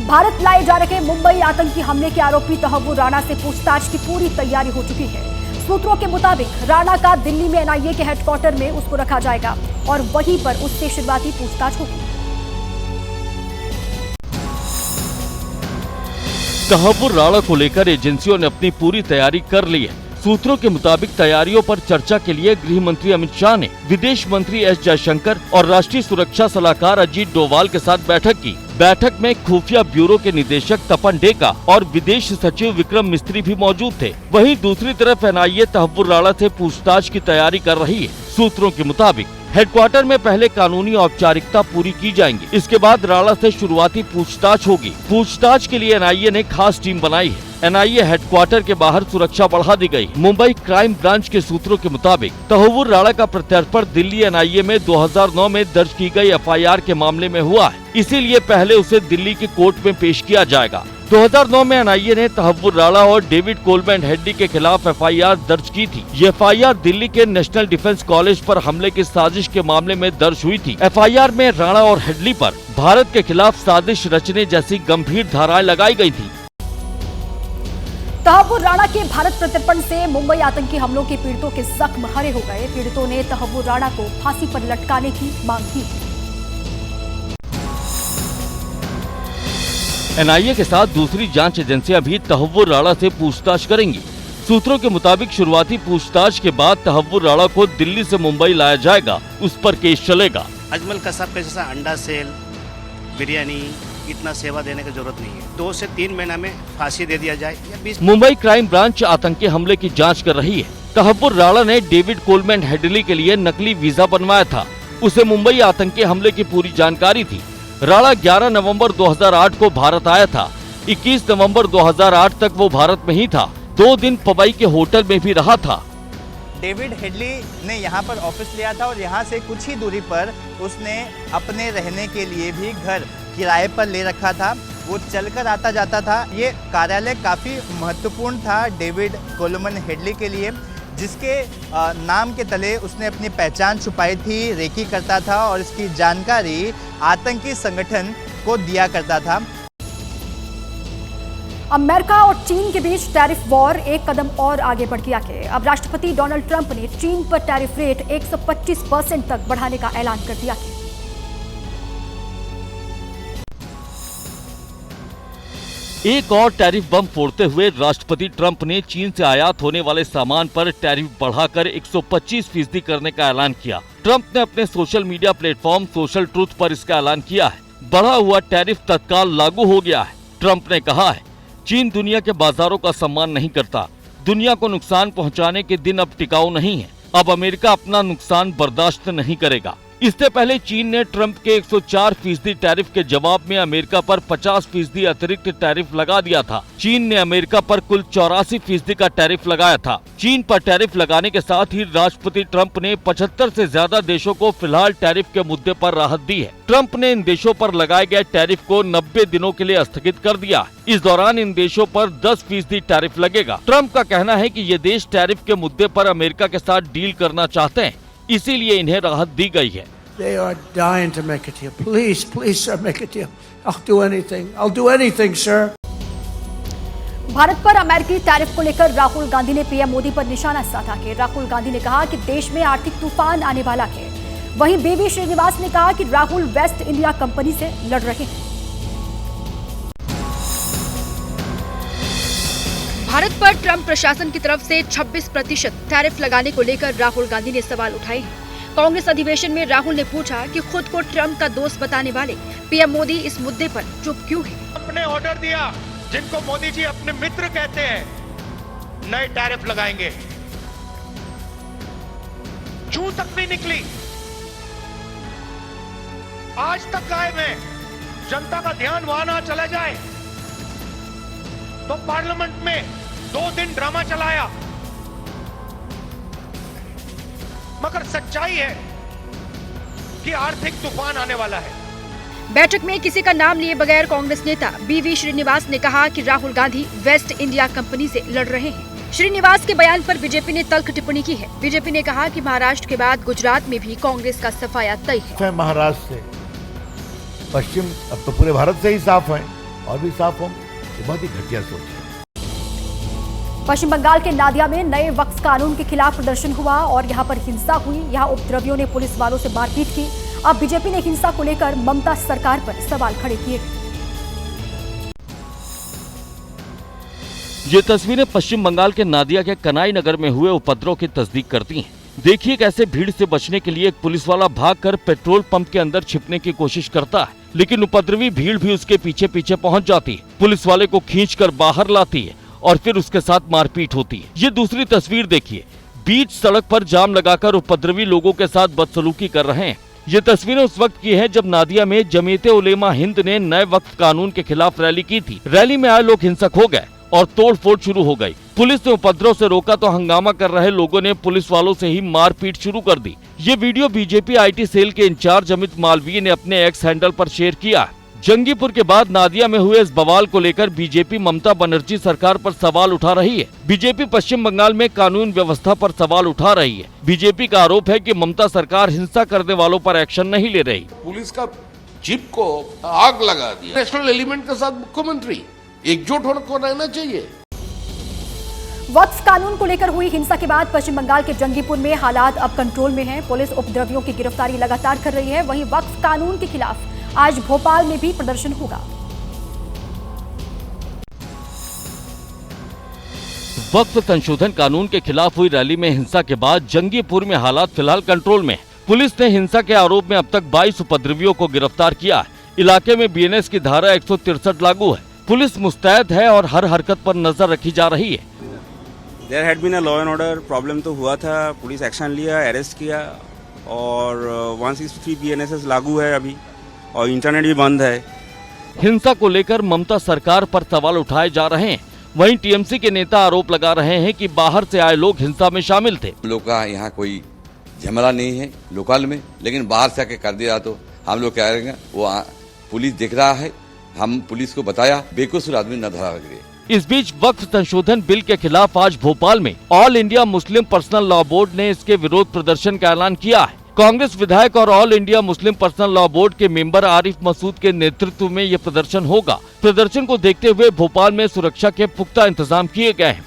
भारत लाए जा रहे मुंबई आतंकी हमले के आरोपी तहव्वुर राणा से पूछताछ की पूरी तैयारी हो चुकी है। सूत्रों के मुताबिक राणा का दिल्ली में एनआईए के हेडक्वार्टर में उसको रखा जाएगा और वहीं पर उससे शुरुआती पूछताछ होगी। तहव्वुर राणा को लेकर एजेंसियों ने अपनी पूरी तैयारी कर ली है। सूत्रों के मुताबिक तैयारियों पर चर्चा के लिए गृह मंत्री अमित शाह ने विदेश मंत्री एस जयशंकर और राष्ट्रीय सुरक्षा सलाहकार अजीत डोभाल के साथ बैठक की। बैठक में खुफिया ब्यूरो के निदेशक तपन डेका और विदेश सचिव विक्रम मिस्त्री भी मौजूद थे। वहीं दूसरी तरफ एनआईए तहव्वुर राणा से पूछताछ की तैयारी कर रही है। सूत्रों के मुताबिक हेडक्वार्टर में पहले कानूनी औपचारिकता पूरी की जाएंगी। इसके बाद राणा से शुरुआती पूछताछ होगी। पूछताछ के लिए एनआईए ने खास टीम बनाई है। एनआईए हेडक्वार्टर के बाहर सुरक्षा बढ़ा दी गई। मुंबई क्राइम ब्रांच के सूत्रों के मुताबिक तहव्वुर राणा का प्रत्यर्पण दिल्ली एनआईए में 2009 में दर्ज की गई एफआईआर के मामले में हुआ है। इसीलिए पहले उसे दिल्ली की कोर्ट में पेश किया जाएगा। 2009 में एनआईए ने तहव्वुर राणा और डेविड कोलमैन हेडली के खिलाफ एफआईआर दर्ज की थी। ये एफआईआर दिल्ली के नेशनल डिफेंस कॉलेज पर हमले की साजिश के मामले में दर्ज हुई थी। एफआईआर में राणा और हेडली पर भारत के खिलाफ साजिश रचने जैसी गंभीर धाराएं लगाई गई थी। तहव्वुर राणा के भारत प्रत्यर्पण से मुंबई आतंकी हमलों के पीड़ितों के जख्म हरे हो गए। पीड़ितों ने तहव्वुर राणा को फांसी पर लटकाने की मांग की। एनआईए के साथ दूसरी जांच एजेंसियां भी तहव्वुर राणा से पूछताछ करेंगी। सूत्रों के मुताबिक शुरुआती पूछताछ के बाद तहव्वुर राणा को दिल्ली से मुंबई लाया जाएगा। उस पर केस चलेगा। अजमल कसाब का जैसा अंडा सेल, बिरयानी, इतना सेवा देने की जरूरत नहीं है। 2 से 3 महीना में फांसी दे दिया जाए या 20। मुंबई क्राइम ब्रांच आतंकी हमले की जांच कर रही है। तहव्वुर राणा ने डेविड कोलमैन हेडली के लिए नकली वीजा बनवाया था। उसे मुंबई आतंकी हमले की पूरी जानकारी थी। राणा 11 नवंबर 2008 को भारत आया था। 21 नवंबर 2008 तक वो भारत में ही था। 2 दिन पवई के होटल में भी रहा था। डेविड हेडली ने यहाँ पर ऑफिस लिया था और यहाँ से कुछ ही दूरी पर उसने अपने रहने के लिए भी घर किराए पर ले रखा था। वो चलकर आता जाता था। ये कार्यालय काफ़ी महत्वपूर्ण था डेविड कोलमैन हेडली के लिए, जिसके नाम के तले उसने अपनी पहचान छुपाई थी, रेकी करता था और इसकी जानकारी आतंकी संगठन को दिया करता था। अमेरिका और चीन के बीच टैरिफ वॉर एक कदम और आगे बढ़ गया है। अब राष्ट्रपति डोनाल्ड ट्रंप ने चीन पर टैरिफ रेट 125% तक बढ़ाने का ऐलान कर दिया है। एक और टैरिफ बम फोड़ते हुए राष्ट्रपति ट्रंप ने चीन से आयात होने वाले सामान पर टैरिफ बढ़ाकर 125% करने का ऐलान किया। ट्रंप ने अपने social media platform social truth पर इसका ऐलान किया है। बढ़ा हुआ टैरिफ तत्काल लागू हो गया है। ट्रंप ने कहा है, चीन दुनिया के बाजारों का सम्मान नहीं करता। दुनिया को नुकसान पहुंचाने के दिन अब टिकाऊ नहीं है। अब अमेरिका अपना नुकसान बर्दाश्त नहीं करेगा। इससे पहले चीन ने ट्रंप के 104% टैरिफ के जवाब में अमेरिका पर 50% अतिरिक्त टैरिफ लगा दिया था। चीन ने अमेरिका पर कुल 84% का टैरिफ लगाया था। चीन पर टैरिफ लगाने के साथ ही राष्ट्रपति ट्रंप ने 75 से ज्यादा देशों को फिलहाल टैरिफ के मुद्दे पर राहत दी है। ट्रंप ने इन देशों पर लगाए गए टैरिफ को 90 दिनों के लिए स्थगित कर दिया। इस दौरान इन देशों पर 10% टैरिफ लगेगा। ट्रंप का कहना है कि ये देश टैरिफ के मुद्दे पर अमेरिका के साथ डील करना चाहते हैं, इसीलिए इन्हें राहत दी गई है। They are dying to make a deal. Please, please, sir, make a deal. I'll do anything. I'll do anything, sir. Bharat पर अमेरिकी टैरिफ को लेकर राहुल गांधी ने पीएम मोदी पर निशाना साधा है। राहुल गांधी ने कहा कि देश में आर्थिक तूफान आने वाला है। वहीं बीवी श्रीनिवास ने कहा कि राहुल वेस्ट इंडिया कंपनी से लड़ रहे हैं। भारत पर ट्रंप प्रशासन की तरफ से 26% टैरिफ लगाने को लेकर राहुल गांधी ने सवाल उठाए हैं। कांग्रेस अधिवेशन में राहुल ने पूछा कि खुद को ट्रंप का दोस्त बताने वाले पीएम मोदी इस मुद्दे पर चुप क्यों हैं? अपने ऑर्डर दिया, जिनको मोदी जी अपने मित्र कहते हैं, नए टैरिफ लगाएंगे। जू तक नहीं निकली, आज तक गायब है। जनता का ध्यान वहां ना चला जाए तो पार्लियामेंट में 2 दिन ड्रामा चलाया, मगर सच्चाई है कि आर्थिक तूफान आने वाला है। बैठक में किसी का नाम लिए बगैर कांग्रेस नेता बीवी श्रीनिवास ने कहा कि Rahul Gandhi waste India company से लड़ रहे हैं। श्रीनिवास के बयान पर बीजेपी ने तल्ख टिप्पणी की है। बीजेपी ने कहा कि महाराष्ट्र के बाद गुजरात में भी कांग्रेस का सफाया तय है। महाराष्ट्र से पश्चिम, अब तो पूरे भारत से ही साफ है और भी साफ होंगे। ये बहुत ही घटिया सोच है। पश्चिम बंगाल के नादिया में नए वक्फ कानून के खिलाफ प्रदर्शन हुआ और यहां पर हिंसा हुई। यहां उपद्रवियों ने पुलिस वालों से मारपीट की। अब बीजेपी ने हिंसा को लेकर ममता सरकार पर सवाल खड़े किए। ये तस्वीरें पश्चिम बंगाल के नादिया के कनाई नगर में हुए उपद्रव की तस्दीक करती हैं। देखिए कैसे भीड़ से बचने के लिए एक पुलिस वाला भागकर पेट्रोल पंप के अंदर छिपने की कोशिश करता है, लेकिन उपद्रवी भीड़ भी उसके पीछे पीछे पहुंच जाती है, पुलिस वाले को खींचकर बाहर लाती है और फिर उसके साथ मारपीट होती है। ये दूसरी तस्वीर देखिए, बीच सड़क पर जाम लगाकर उपद्रवी लोगों के साथ बदसलूकी कर रहे हैं। ये तस्वीरें उस वक्त की हैं जब नादिया में जमीयत उलेमा हिंद ने नए वक्फ कानून के खिलाफ रैली की थी। रैली में आए लोग हिंसक हो गए और तोड़फोड़ शुरू हो गई। पुलिस ने उपद्रव से रोका तो हंगामा कर रहे लोगों ने पुलिस वालों से ही मारपीट शुरू कर दी। ये वीडियो बीजेपी आईटी सेल के इंचार्ज अमित मालवीय ने अपने एक्स हैंडल पर शेयर किया। जंगीपुर के बाद नादिया में हुए इस बवाल को लेकर बीजेपी ममता बनर्जी सरकार पर सवाल उठा रही है। बीजेपी पश्चिम बंगाल में कानून व्यवस्था पर सवाल उठा रही है। बीजेपी का आरोप है कि ममता सरकार हिंसा करने वालों पर एक्शन नहीं ले रही। पुलिस का जीप को आग लगा दिया। नेशनल एलिमेंट के साथ मुख्यमंत्री एकजुट होकर रहना चाहिए। वक्फ कानून को लेकर हुई हिंसा के बाद पश्चिम बंगाल के जंगीपुर में हालात अब कंट्रोल में हैं। पुलिस उपद्रवियों की गिरफ्तारी लगातार कर रही है। वहीं वक्फ कानून के खिलाफ आज भोपाल में भी प्रदर्शन होगा। वक्फ संशोधन कानून के खिलाफ हुई रैली में हिंसा के बाद जंगीपुर में हालात फिलहाल कंट्रोल में। पुलिस ने हिंसा के आरोप में अब तक 22 उपद्रवियों को गिरफ्तार किया है। इलाके में बीएनएस की धारा 163 लागू है। पुलिस मुस्तैद है और हर हरकत पर नजर रखी जा रही है। There had been a law and order problem तो हुआ था, पुलिस एक्शन लिया, अरेस्ट किया और 163 बीएनएस लागू है अभी और इंटरनेट भी बंद है। हिंसा को लेकर ममता सरकार पर सवाल उठाए जा रहे हैं। वहीं टीएमसी के नेता आरोप लगा रहे हैं कि बाहर से आए लोग हिंसा में शामिल थे। हम लोग का यहाँ कोई झमेला नहीं है लोकल में, लेकिन बाहर से आके कर दिया तो हम लोग क्या करेंगे, वो पुलिस देख रहा है, हम पुलिस को बताया, बेकसूर आदमी न धरा लगे। इस बीच वक्फ संशोधन बिल के खिलाफ आज भोपाल में all India Muslim personal law board ने इसके विरोध प्रदर्शन का ऐलान किया है। कांग्रेस विधायक और all India Muslim personal law board के मेंबर आरिफ मसूद के नेतृत्व में ये प्रदर्शन होगा। प्रदर्शन को देखते हुए भोपाल में सुरक्षा के पुख्ता इंतजाम किए गए हैं।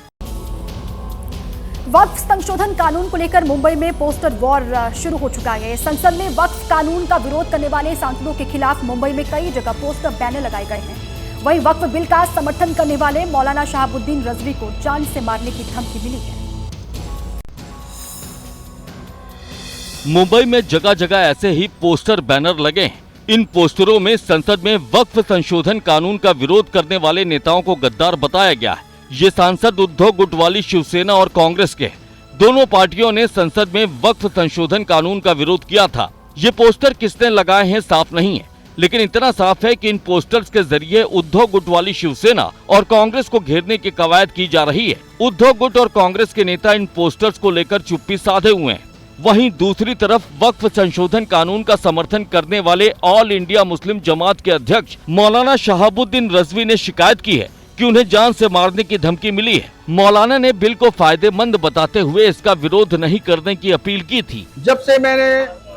वक्फ संशोधन कानून को लेकर मुंबई में पोस्टर वॉर शुरू हो चुका है। संसद में वक्फ कानून का विरोध करने वाले सांसदों के खिलाफ मुंबई में कई जगह पोस्टर बैनर लगाए गए हैं। वहीं वक्फ बिल का समर्थन करने वाले मौलाना शहाबुद्दीन रजवी को जान से मारने की धमकी मिली है। मुंबई में जगह जगह ऐसे ही पोस्टर बैनर लगे हैं। इन पोस्टरों में संसद में वक्फ संशोधन कानून का विरोध करने वाले नेताओं को गद्दार बताया गया है। ये सांसद उद्धव गुटवाली शिवसेना और कांग्रेस के दोनों पार्टियों ने संसद में वक्फ संशोधन कानून का विरोध किया था। ये पोस्टर किसने लगाए हैं साफ नहीं है, लेकिन इतना साफ है कि इन पोस्टर्स के जरिए उद्धव गुटवाली शिवसेना और कांग्रेस को घेरने की कवायद की जा रही है। उद्धव गुट और कांग्रेस के नेता इन पोस्टर्स को लेकर चुप्पी साधे हुए हैं। वहीं दूसरी तरफ वक्फ संशोधन कानून का समर्थन करने वाले ऑल इंडिया मुस्लिम जमात के अध्यक्ष मौलाना शहाबुद्दीन रजवी ने शिकायत की है कि उन्हें जान से मारने की धमकी मिली है। मौलाना ने बिल को फायदेमंद बताते हुए इसका विरोध नहीं करने की अपील की थी। जब से मैंने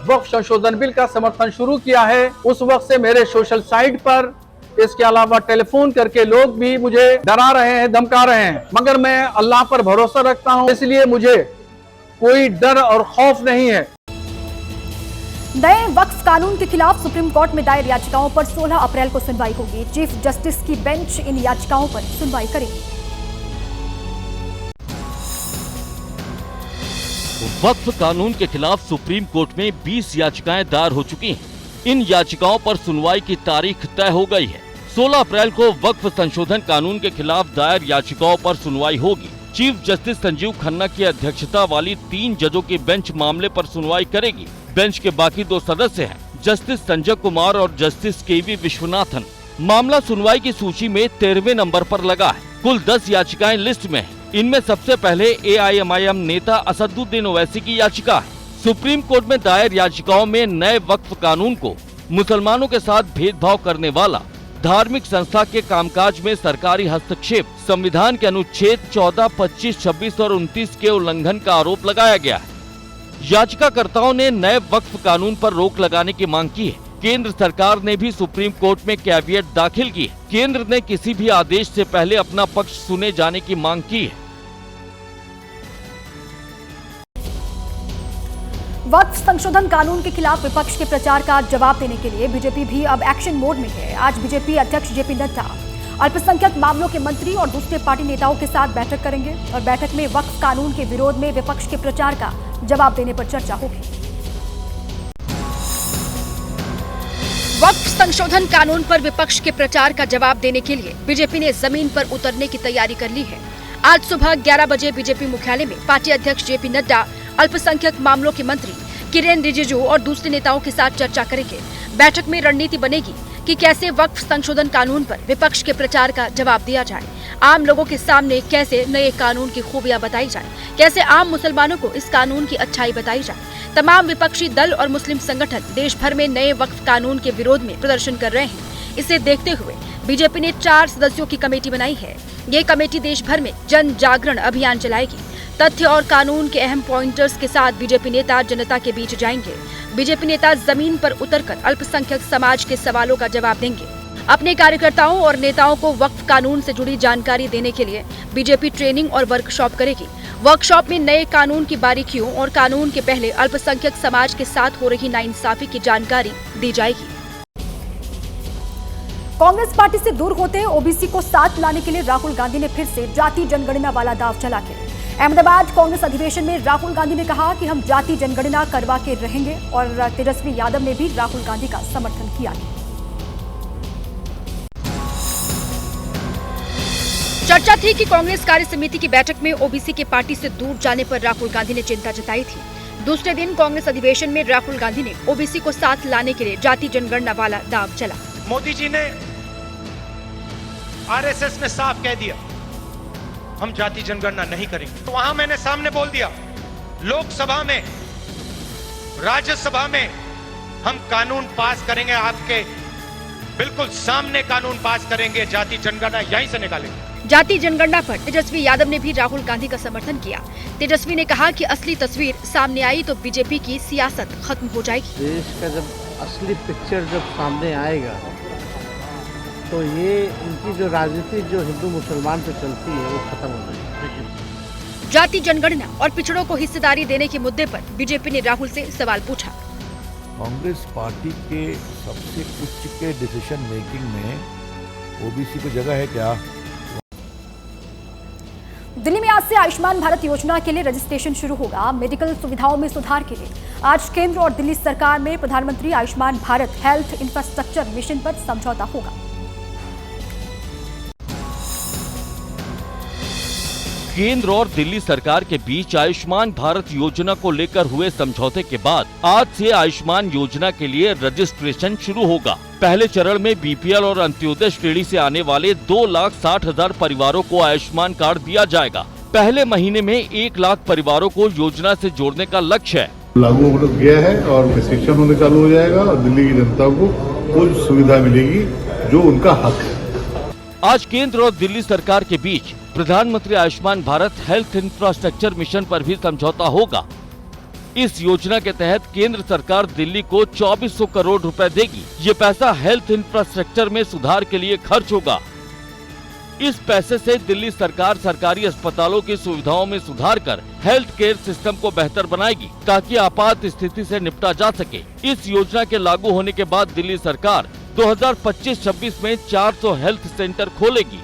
वक्फ संशोधन बिल का समर्थन शुरू किया है, उस वक्त से मेरे सोशल साइट पर, इसके अलावा टेलीफोन करके लोग भी मुझे डरा रहे हैं, धमका रहे हैं, मगर मैं अल्लाह पर भरोसा रखता हूं, इसलिए मुझे कोई डर और खौफ नहीं है। नए वक्फ कानून के खिलाफ सुप्रीम कोर्ट में दायर याचिकाओं पर 16 अप्रैल को सुनवाई होगी। चीफ जस्टिस की बेंच इन याचिकाओं पर सुनवाई करेगी। वक्फ कानून के खिलाफ सुप्रीम कोर्ट में 20 याचिकाएं दायर हो चुकी हैं। इन याचिकाओं पर सुनवाई की तारीख तय हो गई है। 16 अप्रैल को वक्फ संशोधन कानून के खिलाफ दायर याचिकाओं पर सुनवाई होगी। चीफ जस्टिस संजीव खन्ना की अध्यक्षता वाली 3 जजों की बेंच मामले पर सुनवाई करेगी। बेंच के बाकी 2 सदस्य हैं, जस्टिस संजय कुमार और जस्टिस केवी विश्वनाथन। मामला सुनवाई की सूची में 13वें नंबर पर लगा है। कुल 10 याचिकाएं लिस्ट में हैं। इनमें सबसे पहले AIMIM नेता असदुद्दीन ओवैसी की याचिका है। सुप्रीम कोर्ट में दायर याचिकाओं में नए वक्फ कानून को मुसलमानों के साथ भेदभाव करने वाला, धार्मिक संस्था के कामकाज में सरकारी हस्तक्षेप, संविधान के अनुच्छेद 14, 25, 26 और 29 के उल्लंघन का आरोप लगाया गया है। याचिकाकर्ताओं ने नए वक्फ कानून पर रोक लगाने की मांग की है। केंद्र सरकार ने भी सुप्रीम कोर्ट में कैविएट दाखिल की है। केंद्र ने किसी भी आदेश से पहले अपना पक्ष सुने जाने की मांग की है। वक्फ संशोधन कानून के खिलाफ विपक्ष के प्रचार का जवाब देने के लिए बीजेपी भी अब एक्शन मोड में है। आज बीजेपी अध्यक्ष जेपी नड्डा अल्पसंख्यक मामलों के मंत्री और दूसरे पार्टी नेताओं के साथ बैठक करेंगे और बैठक में वक्फ कानून के विरोध में विपक्ष के प्रचार का जवाब देने पर चर्चा होगी। वक्फ संशोधन कानून पर विपक्ष के प्रचार का जवाब देने के लिए बीजेपी ने जमीन पर उतरने की तैयारी कर ली है। आज सुबह 11 बजे बीजेपी मुख्यालय में पार्टी अध्यक्ष जेपी नड्डा अल्पसंख्यक मामलों के मंत्री किरेन रिजिजू और दूसरे नेताओं के साथ चर्चा करेंगे। बैठक में रणनीति बनेगी कि कैसे वक्फ संशोधन कानून पर विपक्ष के प्रचार का जवाब दिया जाए, आम लोगों के सामने कैसे नए कानून की खूबियां बताई जाए, कैसे आम मुसलमानों को इस कानून की अच्छाई बताई जाए। तमाम विपक्षी दल और मुस्लिम संगठन देश भर में नए वक्फ कानून के विरोध में प्रदर्शन कर रहे हैं। इसे देखते हुए बीजेपी ने 4 सदस्यों की कमेटी बनाई है। ये कमेटी देश भर में जन जागरण अभियान चलाएगी। तथ्य और कानून के अहम पॉइंटर्स के साथ बीजेपी नेता जनता के बीच जाएंगे। बीजेपी नेता जमीन पर उतरकर अल्पसंख्यक समाज के सवालों का जवाब देंगे। अपने कार्यकर्ताओं और नेताओं को वक्फ कानून से जुड़ी जानकारी देने के लिए बीजेपी ट्रेनिंग और वर्कशॉप करेगी। वर्कशॉप में नए कानून की बारीकियों और कानून के पहले अल्पसंख्यक समाज के साथ हो रही नाइंसाफी की जानकारी दी जाएगी। कांग्रेस पार्टी से दूर होते ओबीसी को साथ लाने के लिए राहुल गांधी ने फिर से जाति जनगणना वाला दांव चला के अहमदाबाद कांग्रेस अधिवेशन में राहुल गांधी ने कहा कि हम जाति जनगणना करवा के रहेंगे और तेजस्वी यादव ने भी राहुल गांधी का समर्थन किया। चर्चा थी कि कांग्रेस कार्य समिति की बैठक में ओबीसी के पार्टी से दूर जाने पर राहुल गांधी ने चिंता जताई थी। दूसरे दिन कांग्रेस अधिवेशन में राहुल गांधी ने ओबीसी को साथ लाने के लिए जाति जनगणना वाला दांव चला। मोदी जी ने आरएसएस में साफ कह दिया हम जाति जनगणना नहीं करेंगे। तो वहां मैंने सामने बोल दिया, लोकसभा में राज्यसभा में हम कानून पास करेंगे, आपके बिल्कुल सामने कानून पास करेंगे, जाति जनगणना यहीं से निकालेंगे। जाति जनगणना पर तेजस्वी यादव ने भी राहुल गांधी का समर्थन किया। तेजस्वी ने कहा कि असली तस्वीर सामने आई तो बीजेपी की सियासत खत्म हो जाएगी। देश का जब असली पिक्चर जब सामने आएगा तो ये इनकी जो राजनीति जो हिंदू मुसलमान पे चलती है वो खत्म हो जाएगी। जाति जनगणना और पिछड़ों को हिस्सेदारी देने के मुद्दे पर बीजेपी ने राहुल से सवाल पूछा। कांग्रेस पार्टी के सबसे उच्च के डिसीजन मेकिंग में ओबीसी को जगह है क्या? दिल्ली में आज से आयुष्मान भारत योजना के लिए रजिस्ट्रेशन शुरू होगा। मेडिकल सुविधाओं में सुधार के लिए आज केंद्र और दिल्ली सरकार में प्रधानमंत्री Ayushman Bharat health infrastructure mission पर समझौता होगा। केंद्र और दिल्ली सरकार के बीच आयुष्मान भारत योजना को लेकर हुए समझौते के बाद आज से आयुष्मान योजना के लिए रजिस्ट्रेशन शुरू होगा। पहले चरण में बीपीएल और अंत्योदय श्रेणी से आने वाले 2,60,000 परिवारों को आयुष्मान कार्ड दिया जाएगा। पहले महीने में 1 लाख परिवारों को योजना से जोड़ने का लक्ष्य है। लागू हो गया है और रजिस्ट्रेशन होने चालू हो जाएगा और दिल्ली की जनता को कुछ सुविधा मिलेगी जो उनका हक है। आज केंद्र और दिल्ली सरकार के बीच प्रधानमंत्री Ayushman Bharat health infrastructure mission पर भी समझौता होगा। इस योजना के तहत केंद्र सरकार दिल्ली को 2400 करोड़ रुपए देगी। ये पैसा हेल्थ इंफ्रास्ट्रक्चर में सुधार के लिए खर्च होगा। इस पैसे से दिल्ली सरकार सरकारी अस्पतालों की सुविधाओं में सुधार कर हेल्थ केयर सिस्टम को बेहतर बनाएगी ताकि आपात स्थिति से निपटा जा सके। इस योजना के लागू होने के बाद दिल्ली सरकार 2025-26 में 400 हेल्थ सेंटर खोलेगी।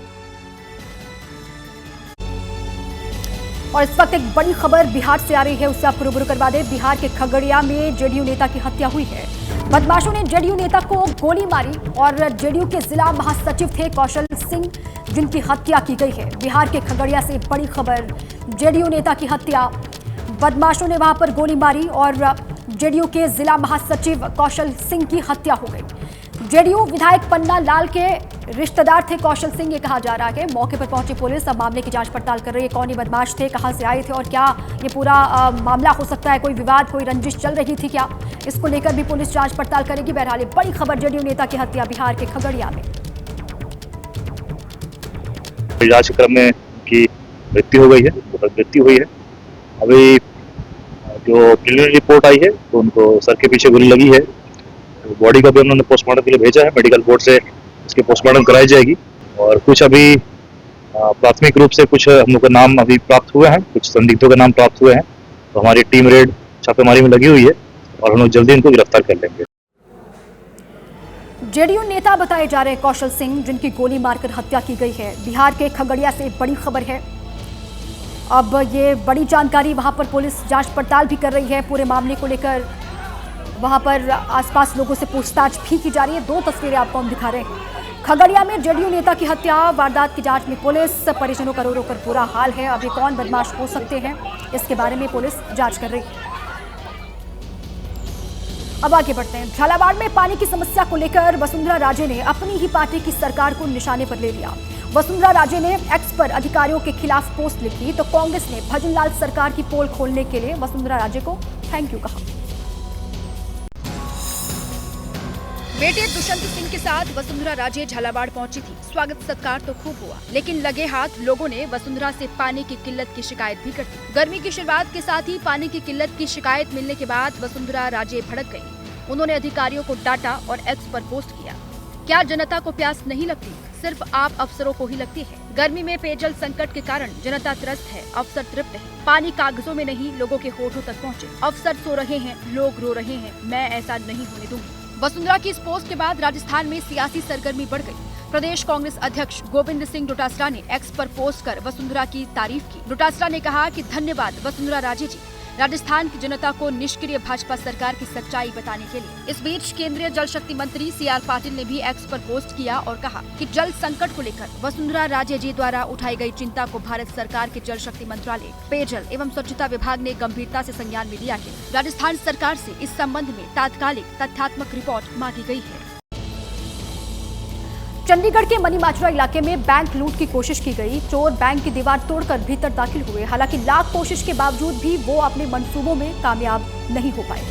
और इस वक्त एक बड़ी खबर बिहार से आ रही है, उससे आपको रूबरू करवा दे। बिहार के खगड़िया में जेडीयू नेता की हत्या हुई है। बदमाशों ने जेडीयू नेता को गोली मारी और जेडीयू के जिला महासचिव थे कौशल सिंह, जिनकी हत्या की गई है। बिहार के खगड़िया से बड़ी खबर, जेडीयू नेता की हत्या, बदमाशों ने वहां पर गोली मारी और जेडीयू के जिला महासचिव कौशल सिंह की हत्या हो गई। जेडीयू विधायक पन्ना लाल के रिश्तेदार थे कौशल सिंह, ये कहा जा रहा है। मौके पर पहुंची पुलिस अब मामले की जांच पड़ताल कर रही है। कौन ये बदमाश थे, कहां से आए थे और क्या ये पूरा मामला हो सकता है, कोई विवाद, कोई रंजिश चल रही थी क्या, इसको लेकर भी पुलिस जांच पड़ताल करेगी। बहरहाल बड़ी खबर, जेडीयू नेता की हत्या बिहार के खगड़िया में। जांच क्रम में उनकी मृत्यु हो गई है, मृत्यु हुई है। अभी जो प्रिलिमिनरी रिपोर्ट आई है तो उनको सर के पीछे गोली लगी है, बॉडी को भी उन्होंने पोस्टमार्टम के लिए भेजा है। मेडिकल बोर्ड से इसकी पोस्टमार्टम कराई जाएगी और कुछ अभी प्राथमिक रूप से कुछ हम लोग का नाम अभी प्राप्त हुए हैं, कुछ संदिग्धों के नाम प्राप्त हुए हैं, तो हमारी टीम रेड छापेमारी में लगी हुई है और हम लोग जल्दी इनको गिरफ्तार कर लेंगे। जेडीयू नेता बताए जा रहे कौशल सिंह, जिनकी गोली मारकर हत्या की गई है, बिहार के खगड़िया से बड़ी खबर है। अब ये बड़ी जानकारी, वहां पर पुलिस जांच पड़ताल भी कर रही है पूरे मामले को लेकर। वहां पर आसपास लोगों से पूछताछ भी की जा रही है। दो तस्वीरें आपको हम दिखा रहे हैं। खगड़िया में जेडीयू नेता की हत्या, वारदात की जांच में पुलिस, परिजनों का रो रो कर बुरा हाल है। अब ये कौन बदमाश हो सकते हैं, इसके बारे में पुलिस जांच कर रही है। अब आगे बढ़ते हैं। झालावाड़ में पानी की समस्या को लेकर वसुंधरा राजे ने अपनी ही पार्टी की सरकार को निशाने पर ले लिया। वसुंधरा राजे ने एक्स पर अधिकारियों के खिलाफ पोस्ट लिखी तो कांग्रेस ने भजनलाल सरकार की पोल खोलने के लिए वसुंधरा राजे को थैंक यू कहा। बेटे दुष्यंत सिंह के साथ वसुंधरा राजे झालावाड़ पहुंची थी। स्वागत सत्कार तो खूब हुआ, लेकिन लगे हाथ लोगों ने वसुंधरा से पानी की किल्लत की शिकायत भी कर दी। गर्मी की शुरुआत के साथ ही पानी की किल्लत की शिकायत मिलने के बाद वसुंधरा राजे भड़क गयी। उन्होंने अधिकारियों को डांटा और एक्स पर पोस्ट किया। क्या जनता को प्यास नहीं लगती? सिर्फ आप अफसरों को ही लगती है। गर्मी में पेयजल संकट के कारण जनता त्रस्त है, अफसर तृप्त है। पानी कागजों में नहीं, लोगों के होठों तक पहुँचे। अफसर सो रहे हैं, लोग रो रहे हैं। मैं ऐसा नहीं होने दूंगी। वसुंधरा की इस पोस्ट के बाद राजस्थान में सियासी सरगर्मी बढ़ गई। प्रदेश कांग्रेस अध्यक्ष गोविंद सिंह डोटासरा ने एक्स पर पोस्ट कर वसुंधरा की तारीफ की। डोटासरा ने कहा कि धन्यवाद वसुंधरा राजे जी, राजस्थान की जनता को निष्क्रिय भाजपा सरकार की सच्चाई बताने के लिए। इस बीच केंद्रीय जल शक्ति मंत्री CR पाटिल ने भी एक्स पर पोस्ट किया और कहा कि जल संकट को लेकर वसुंधरा राजे जी द्वारा उठाई गई चिंता को भारत सरकार के जल शक्ति मंत्रालय, पेयजल एवं स्वच्छता विभाग ने गंभीरता से संज्ञान में लिया है। राजस्थान सरकार से इस संबंध में तात्कालिक तथ्यात्मक रिपोर्ट मांगी गई है। चंडीगढ़ के मनीमाजरा इलाके में बैंक लूट की कोशिश की गई। चोर बैंक की दीवार तोड़कर भीतर दाखिल हुए। हालांकि लाख कोशिश के बावजूद भी वो अपने मंसूबों में कामयाब नहीं हो पाए।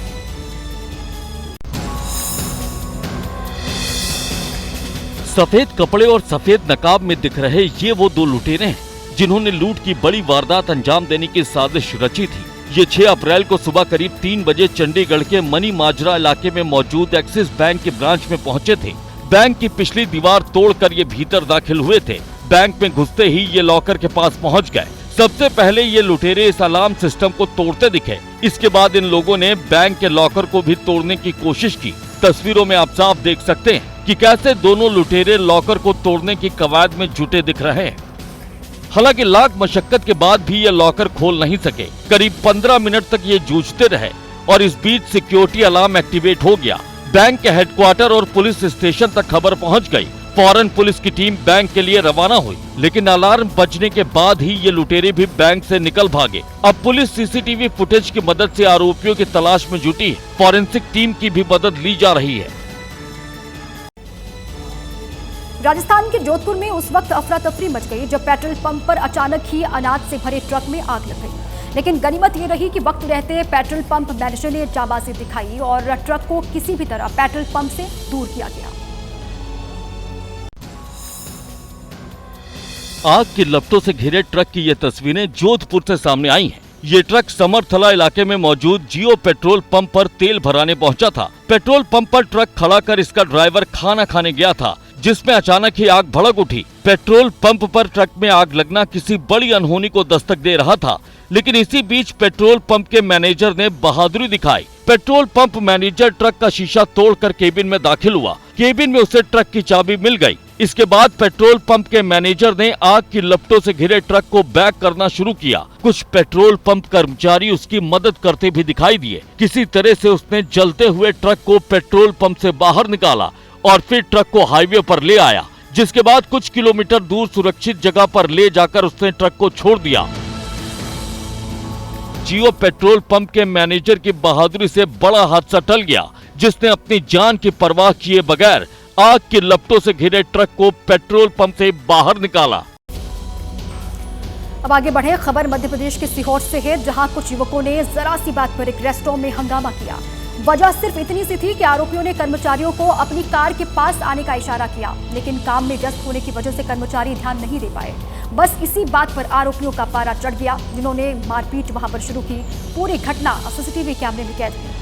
सफेद कपड़े और सफेद नकाब में दिख रहे ये वो दो लुटेरे हैं जिन्होंने लूट की बड़ी वारदात अंजाम देने की साजिश रची थी। ये 6 अप्रैल को सुबह करीब 3 बजे चंडीगढ़ के मनीमाजरा इलाके में मौजूद एक्सिस बैंक के ब्रांच में पहुंचे थे। बैंक की पिछली दीवार तोड़कर ये भीतर दाखिल हुए थे। बैंक में घुसते ही ये लॉकर के पास पहुंच गए। सबसे पहले ये लुटेरे इस अलार्म सिस्टम को तोड़ते दिखे। इसके बाद इन लोगों ने बैंक के लॉकर को भी तोड़ने की कोशिश की। तस्वीरों में आप साफ देख सकते हैं कि कैसे दोनों लुटेरे लॉकर को तोड़ने की कवायद में जुटे दिख रहे हैं। हालांकि लाख मशक्कत के बाद भी ये लॉकर खोल नहीं सके। करीब 15 मिनट तक ये जूझते रहे और इस बीच सिक्योरिटी अलार्म एक्टिवेट हो गया। बैंक के हेडक्वार्टर और पुलिस स्टेशन तक खबर पहुंच गई। फौरन पुलिस की टीम बैंक के लिए रवाना हुई, लेकिन अलार्म बजने के बाद ही ये लुटेरे भी बैंक से निकल भागे। अब पुलिस CCTV फुटेज की मदद से आरोपियों की तलाश में जुटी है। फॉरेंसिक टीम की भी मदद ली जा रही है। राजस्थान के जोधपुर में उस वक्त अफरा तफरी मच गई जब पेट्रोल पंप पर अचानक ही अनाज से भरे ट्रक में आग लग गई। लेकिन गनीमत ये रही कि वक्त रहते पेट्रोल पंप मैनेजर ने जाबाजी दिखाई और ट्रक को किसी भी तरह पेट्रोल पंप से दूर किया गया। आग की लपटों से घिरे ट्रक की ये तस्वीरें जोधपुर से सामने आई हैं। ये ट्रक समरथला इलाके में मौजूद जियो पेट्रोल पंप पर तेल भराने पहुंचा था। पेट्रोल पंप पर ट्रक खड़ा कर इसका ड्राइवर खाना खाने गया था, जिसमें अचानक ही आग भड़क उठी। पेट्रोल पंप पर ट्रक में आग लगना किसी बड़ी अनहोनी को दस्तक दे रहा था, लेकिन इसी बीच पेट्रोल पंप के मैनेजर ने बहादुरी दिखाई। पेट्रोल पंप मैनेजर ट्रक का शीशा तोड़कर केबिन में दाखिल हुआ। केबिन में उसे ट्रक की चाबी मिल गई। इसके बाद पेट्रोल पंप के मैनेजर ने आग की लपटों से घिरे ट्रक को बैक करना शुरू किया। कुछ पेट्रोल पंप कर्मचारी उसकी मदद करते भी दिखाई दिए। किसी तरह से उसने जलते हुए ट्रक को पेट्रोल पंप से बाहर निकाला और फिर ट्रक को हाईवे पर ले आया, जिसके बाद कुछ किलोमीटर दूर सुरक्षित जगह पर ले जाकर उसने ट्रक को छोड़ दिया। जियो पेट्रोल पंप के मैनेजर की बहादुरी से बड़ा हादसा टल गया, जिसने अपनी जान की परवाह किए बगैर आग की लपटों से घिरे ट्रक को पेट्रोल पंप से बाहर निकाला। अब आगे बढ़े। खबर मध्य प्रदेश के सीहोर से है, जहां कुछ युवकों ने जरा सी बात पर एक रेस्टोरेंट में हंगामा किया। वजह सिर्फ इतनी सी थी कि आरोपियों ने कर्मचारियों को अपनी कार के पास आने का इशारा किया, लेकिन काम में व्यस्त होने की वजह से कर्मचारी ध्यान नहीं दे पाए। बस इसी बात पर आरोपियों का पारा चढ़ गया, जिन्होंने मारपीट वहां पर शुरू की। पूरी घटना CCTV कैमरे में कैद है।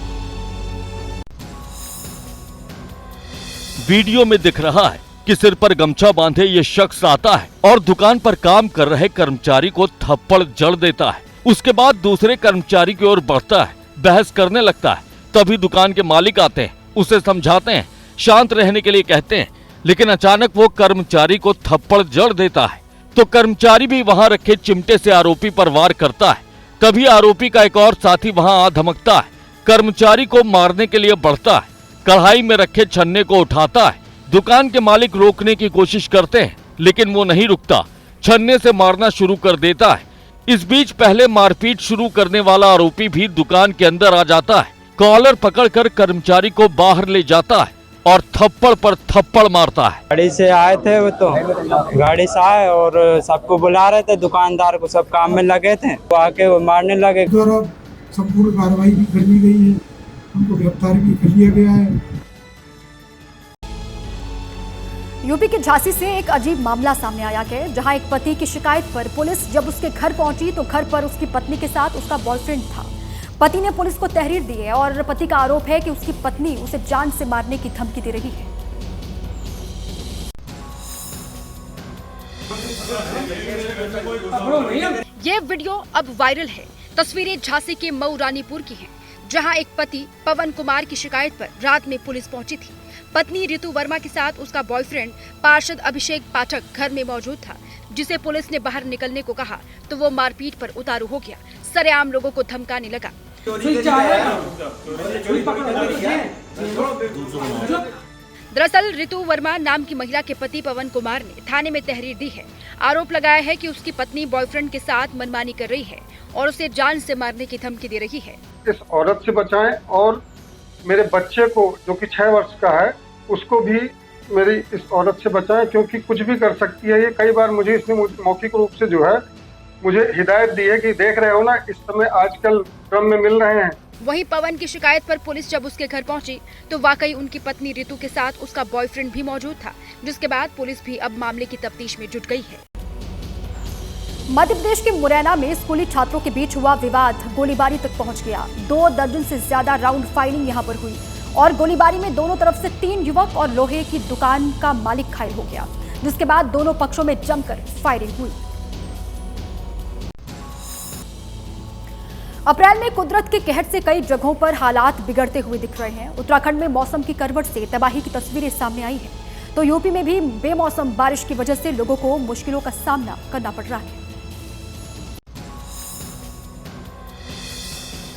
वीडियो में दिख रहा है कि सिर पर गमछा बांधे ये शख्स आता है और दुकान पर काम कर रहे कर्मचारी को थप्पड़ जड़ देता है। उसके बाद दूसरे कर्मचारी की ओर बढ़ता है, बहस करने लगता है। तभी दुकान के मालिक आते हैं, उसे समझाते हैं, शांत रहने के लिए कहते हैं, लेकिन अचानक वो कर्मचारी को थप्पड़ जड़ देता है। तो कर्मचारी भी वहां रखे चिमटे से आरोपी पर वार करता है। तभी आरोपी का एक और साथी वहां आ धमकता है, कर्मचारी को मारने के लिए बढ़ता है, कढ़ाई में रखे छन्ने को उठाता है। दुकान के मालिक रोकने की कोशिश करते हैं, लेकिन वो नहीं रुकता, छन्ने से मारना शुरू कर देता है। इस बीच पहले मारपीट शुरू करने वाला आरोपी भी दुकान के अंदर आ जाता है, कॉलर पकड़कर कर्मचारी को बाहर ले जाता है और थप्पड़ पर थप्पड़ मारता है। गाड़ी से आए थे वो, तो गाड़ी से आए और सबको बुला रहे थे, दुकानदार को, सब काम में लगे थे, तो आके वो मारने लगे। संपूर्ण कार्रवाई भी कर ली गई है, उनको गिरफ्तार भी कर लिया गया है। यूपी के झांसी से एक अजीब मामला सामने आया है, जहां एक पति की शिकायत पर पुलिस जब उसके घर पहुंची तो घर पर उसकी पत्नी के साथ उसका बॉयफ्रेंड था। पति ने पुलिस को तहरीर दी है और पति का आरोप है कि उसकी पत्नी उसे जान से मारने की धमकी दे रही है। ये वीडियो अब वायरल है। तस्वीरें झांसी के मऊ रानीपुर की हैं, जहां एक पति पवन कुमार की शिकायत पर रात में पुलिस पहुंची थी। पत्नी रितु वर्मा के साथ उसका बॉयफ्रेंड पार्षद अभिषेक पाठक घर में मौजूद था, जिसे पुलिस ने बाहर निकलने को कहा तो वो मारपीट पर उतारू हो गया, सरेआम लोगों को धमकाने लगा। दरअसल रितु वर्मा नाम की महिला के पति पवन कुमार ने थाने में तहरीर दी है। आरोप लगाया है कि उसकी पत्नी बॉयफ्रेंड के साथ मनमानी कर रही है और उसे जान से मारने की धमकी दे रही है। इस औरत से बचाएं और मेरे बच्चे को जो कि 6 वर्ष का है उसको भी मेरी इस औरत से बचाएं, क्योंकि कुछ भी कर सकती है ये। कई बार मुझे इसने मौखिक रूप से जो है मुझे हिदायत दी है कि देख रहे हो ना, इस समय आजकल क्रम में मिल रहे हैं। वहीं पवन की शिकायत पर पुलिस जब उसके घर पहुंची तो वाकई उनकी पत्नी रितु के साथ उसका बॉयफ्रेंड भी मौजूद था, जिसके बाद पुलिस भी अब मामले की तफ्तीश में जुट गई है। मध्य प्रदेश के मुरैना में स्कूली छात्रों के बीच हुआ विवाद गोलीबारी तक पहुंच गया। 2 दर्जन से ज्यादा राउंड फायरिंग यहां पर हुई और गोलीबारी में दोनों तरफ से 3 युवक और लोहे की दुकान का मालिक घायल हो गया, जिसके बाद दोनों पक्षों में जमकर फायरिंग हुई। अप्रैल में कुदरत के कहर से कई जगहों पर हालात बिगड़ते हुए दिख रहे हैं। उत्तराखंड में मौसम की करवट से तबाही की तस्वीरें सामने आई हैं, तो यूपी में भी बेमौसम बारिश की वजह से लोगों को मुश्किलों का सामना करना पड़ रहा है।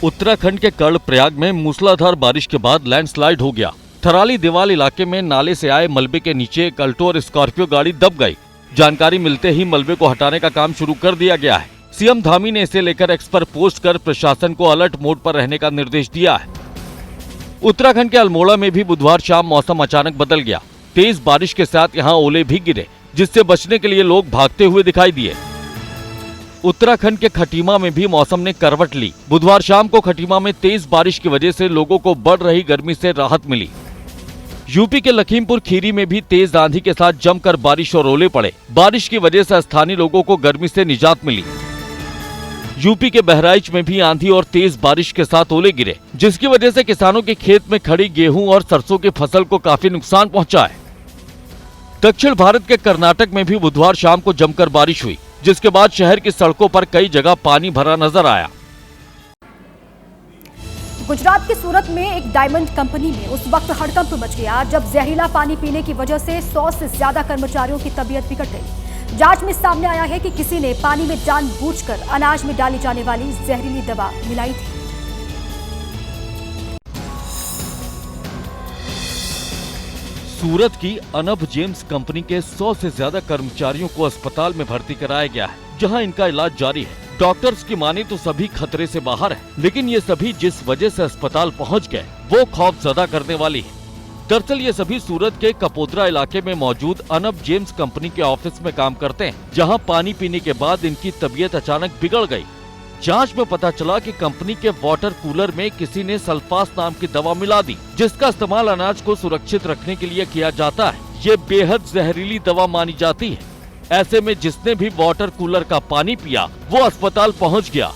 उत्तराखंड के कर्णप्रयाग में मूसलाधार बारिश के बाद लैंडस्लाइड हो गया। थराली देवाल इलाके में नाले से आए मलबे के नीचे एक अल्टो और स्कॉर्पियो गाड़ी दब गई। जानकारी मिलते ही मलबे को हटाने का काम शुरू कर दिया गया है। सीएम धामी ने इसे लेकर एक्स पर पोस्ट कर प्रशासन को अलर्ट मोड पर रहने का निर्देश दिया है। उत्तराखंड के अल्मोड़ा में भी बुधवार शाम मौसम अचानक बदल गया। तेज बारिश के साथ यहां ओले भी गिरे, जिससे बचने के लिए लोग भागते हुए दिखाई दिए। उत्तराखंड के खटीमा में भी मौसम ने करवट ली। बुधवार शाम को खटीमा में तेज बारिश की वजह से लोगों को बढ़ रही गर्मी से राहत मिली। यूपी के लखीमपुर खीरी में भी तेज आंधी के साथ जमकर बारिश और ओले पड़े। बारिश की वजह से स्थानीय लोगों को गर्मी से निजात मिली। यूपी के बहराइच में भी आंधी और तेज बारिश के साथ ओले गिरे, जिसकी वजह से किसानों के खेत में खड़ी गेहूं और सरसों की फसल को काफी नुकसान पहुंचा है। दक्षिण भारत के कर्नाटक में भी बुधवार शाम को जमकर बारिश हुई, जिसके बाद शहर की सड़कों पर कई जगह पानी भरा नजर आया। गुजरात के सूरत में एक डायमंड कंपनी में उस वक्त हड़कंप मच गया जब जहरीला पानी पीने की वजह से 100 से ज्यादा कर्मचारियों की तबीयत बिगड़ गई। जांच में सामने आया है कि किसी ने पानी में जानबूझकर अनाज में डाली जाने वाली जहरीली दवा मिलाई थी। सूरत की अनब जेम्स कंपनी के 100 से ज्यादा कर्मचारियों को अस्पताल में भर्ती कराया गया है, जहां इनका इलाज जारी है। डॉक्टर्स की माने तो सभी खतरे से बाहर है, लेकिन ये सभी जिस वजह से अस्पताल पहुंच गए वो खौफजदा करने वाली है। दरअसल ये सभी सूरत के कपोद्रा इलाके में मौजूद अनब जेम्स कंपनी के ऑफिस में काम करते हैं, जहां पानी पीने के बाद इनकी तबीयत अचानक बिगड़ गई। जांच में पता चला कि कंपनी के वाटर कूलर में किसी ने सल्फास नाम की दवा मिला दी, जिसका इस्तेमाल अनाज को सुरक्षित रखने के लिए किया जाता है। ये बेहद जहरीली दवा मानी जाती है। ऐसे में जिसने भी वाटर कूलर का पानी पिया वो अस्पताल पहुंच गया।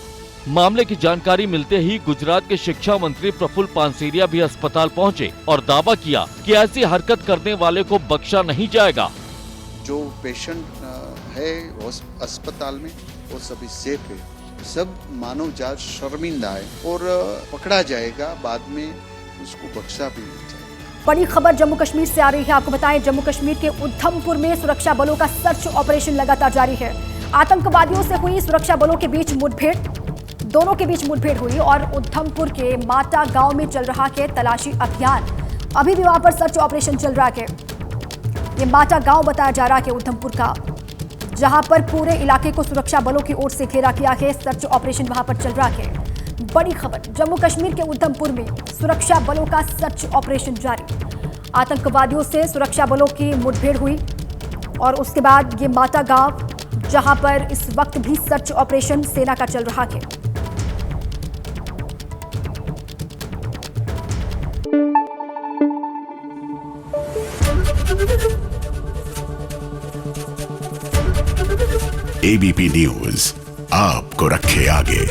मामले की जानकारी मिलते ही गुजरात के शिक्षा मंत्री प्रफुल्ल पानसेरिया भी अस्पताल पहुंचे और दावा किया कि ऐसी हरकत करने वाले को बख्शा नहीं जाएगा। जो पेशेंट है अस्पताल में वो सभी सेफ है, सब मानव जात शर्मिंदा है और पकड़ा जाएगा, बाद में उसको बख्शा भी नहीं जाएगा। बड़ी खबर जम्मू कश्मीर से आ रही है। आपको बताएं, जम्मू कश्मीर के उधमपुर में सुरक्षा बलों का सर्च ऑपरेशन लगातार जारी है। आतंकवादियों से हुई सुरक्षा बलों के बीच मुठभेड़, दोनों के बीच मुठभेड़ हुई और उधमपुर के माटा गांव में चल रहा है तलाशी अभियान। अभी भी वहां पर सर्च ऑपरेशन चल रहा है। ये माटा गांव बताया जा रहा है उधमपुर का, जहां पर पूरे इलाके को सुरक्षा बलों की ओर से घेरा किया है। सर्च ऑपरेशन वहां पर चल रहा है। बड़ी खबर, जम्मू कश्मीर के उधमपुर में सुरक्षा बलों का सर्च ऑपरेशन जारी। आतंकवादियों से सुरक्षा बलों की मुठभेड़ हुई और उसके बाद ये माटा गांव, जहां पर इस वक्त भी सर्च ऑपरेशन सेना का चल रहा है। एबीपी न्यूज आपको रखे आगे।